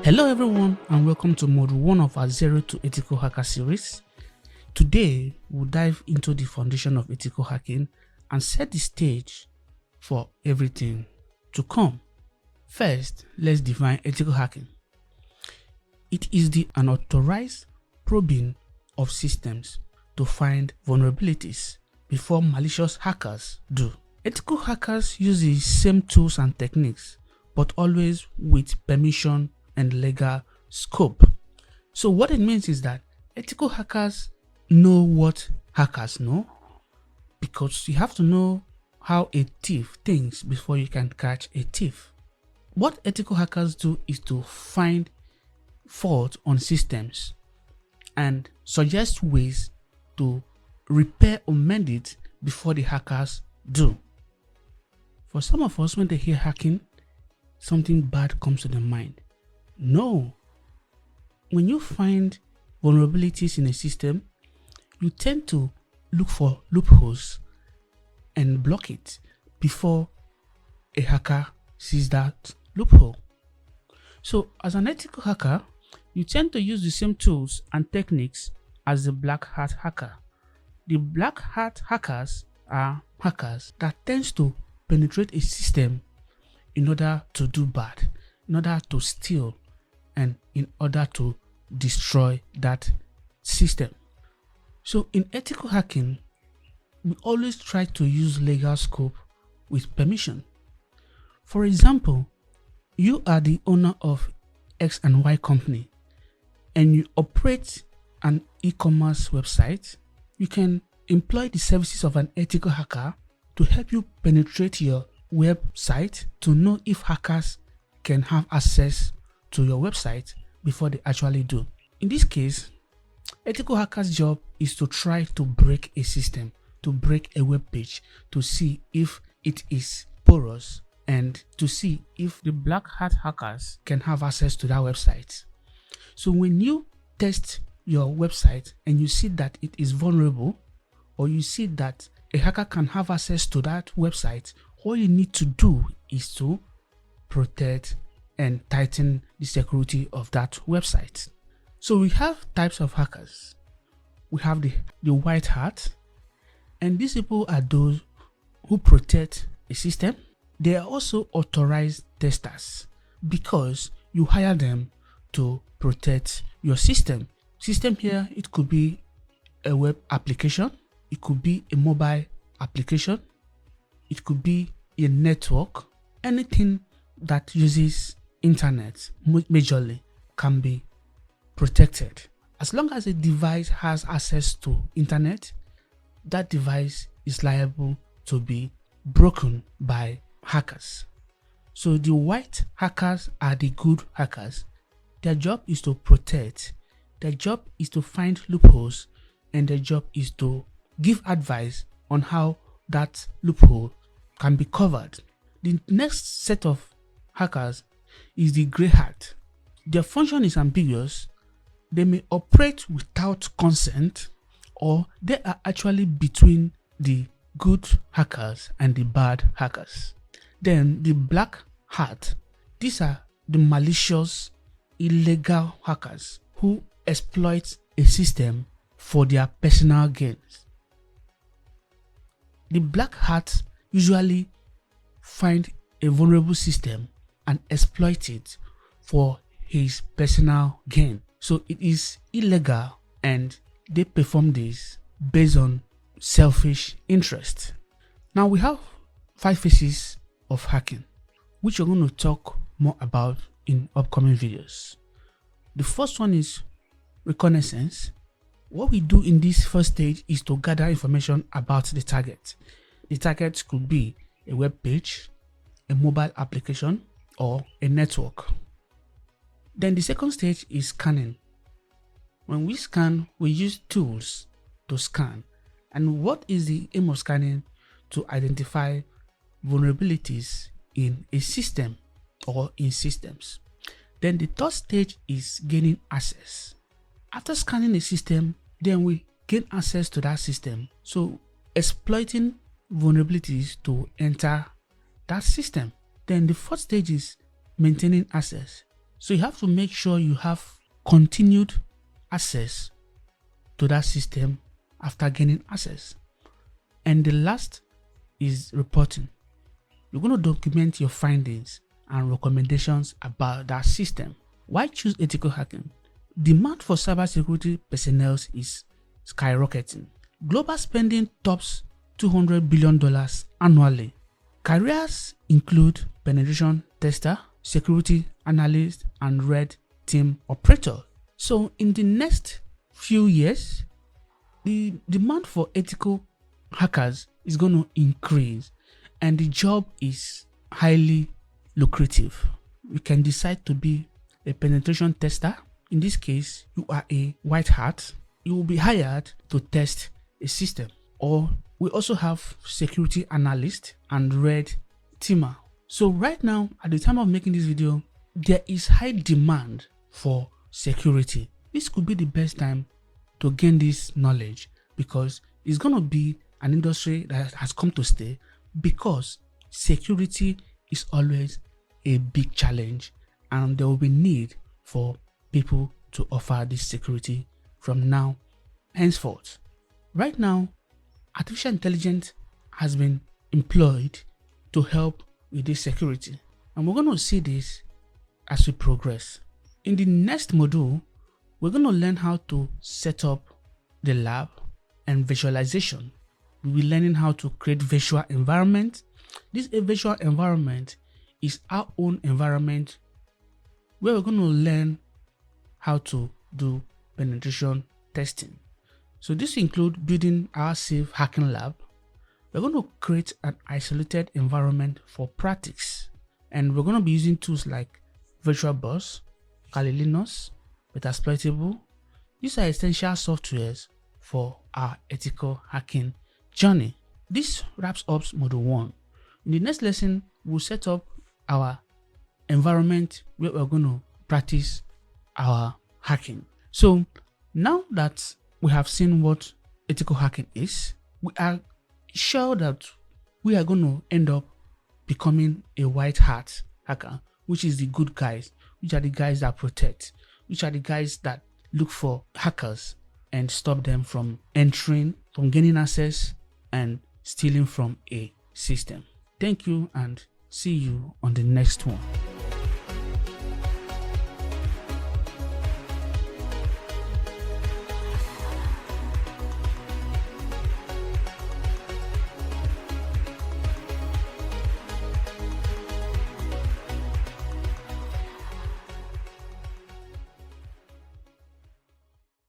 Hello everyone and welcome to module 1 of our Zero to Ethical Hacker series. Today we'll dive into the foundation of ethical hacking and set the stage for everything to come. First, let's define ethical hacking. It is the unauthorized probing of systems to find vulnerabilities before malicious hackers do. Ethical hackers use the same tools and techniques, but always with permission and legal scope. So what it means is that ethical hackers know what hackers know, because you have to know how a thief thinks before you can catch a thief. What ethical hackers do is to find fault on systems and suggest ways to repair or mend it before the hackers do. For some of us, when they hear hacking, something bad comes to their mind. No. When you find vulnerabilities in a system, you tend to look for loopholes and block it before a hacker sees that loophole. So as an ethical hacker, you tend to use the same tools and techniques as the black hat hacker. The black hat hackers are hackers that tends to penetrate a system in order to do bad, in order to steal, and in order to destroy that system. So in ethical hacking, we always try to use legal scope with permission. For example, you are the owner of X and Y company and you operate an e-commerce website. You can employ the services of an ethical hacker to help you penetrate your website to know if hackers can have access to your website before they actually do. In this case, ethical hackers' job is to try to break a system, to break a web page, to see if it is porous and to see if the black hat hackers can have access to that website. So when you test your website and you see that it is vulnerable, or you see that a hacker can have access to that website, all you need to do is to protect and tighten the security of that website. So we have types of hackers. We have the white hat, and these people are those who protect a system. They are also authorized testers because you hire them to protect your system. System here, it could be a web application, it could be a mobile application, it could be a network. Anything that uses internet majorly can be protected. As long as a device has access to internet, that device is liable to be broken by hackers. So the white hackers are the good hackers. Their job is to protect, their job is to find loopholes, and their job is to give advice on how that loophole can be covered. The next set of hackers is the gray hat. Their function is ambiguous. They may operate without consent, or they are actually between the good hackers and the bad hackers. Then the black hat. These are the malicious, illegal hackers who exploit a system for their personal gains. The black hat usually find a vulnerable system and exploit it for his personal gain. So it is illegal and they perform this based on selfish interest. Now we have 5 phases of hacking, which we're going to talk more about in upcoming videos. The first one is reconnaissance. What we do in this first stage is to gather information about the target. The target could be a web page, a mobile application, or a network. Then the second stage is scanning. When we scan, we use tools to scan. And what is the aim of scanning? To identify vulnerabilities in a system or in systems. Then the third stage is gaining access. After scanning a system, then we gain access to that system. So exploiting vulnerabilities to enter that system. Then the fourth stage is maintaining access. So you have to make sure you have continued access to that system after gaining access. And the last is reporting. You're going to document your findings and recommendations about that system. Why choose ethical hacking? Demand for cybersecurity personnel is skyrocketing. Global spending tops $200 billion annually. Careers include penetration tester, security analyst, and red team operator. So in the next few years, the demand for ethical hackers is going to increase, and the job is highly lucrative. You can decide to be a penetration tester. In this case, you are a white hat. You will be hired to test a system. Or we also have security analyst and red teamer. So right now, at the time of making this video, there is high demand for security. This could be the best time to gain this knowledge, because it's going to be an industry that has come to stay, because security is always a big challenge, and there will be need for people to offer this security from now henceforth. Right now, artificial intelligence has been employed to help with this security, and we're going to see this as we progress. In the next module, we're going to learn how to set up the lab and visualization. We'll be learning how to create virtual environment. This virtual environment is our own environment where we're going to learn how to do penetration testing. So this includes building our safe hacking lab. We're going to create an isolated environment for practice, and we're going to be using tools like VirtualBoss, Kali Linux, Metasploitable. These are essential softwares for our ethical hacking journey. This wraps up module 1. In the next lesson, we'll set up our environment where we're going to practice our hacking. So now that we have seen what ethical hacking is, we are sure that we are going to end up becoming a white hat hacker, which is the good guys, which are the guys that protect, which are the guys that look for hackers and stop them from entering, from gaining access and stealing from a system. Thank you, and see you on the next one.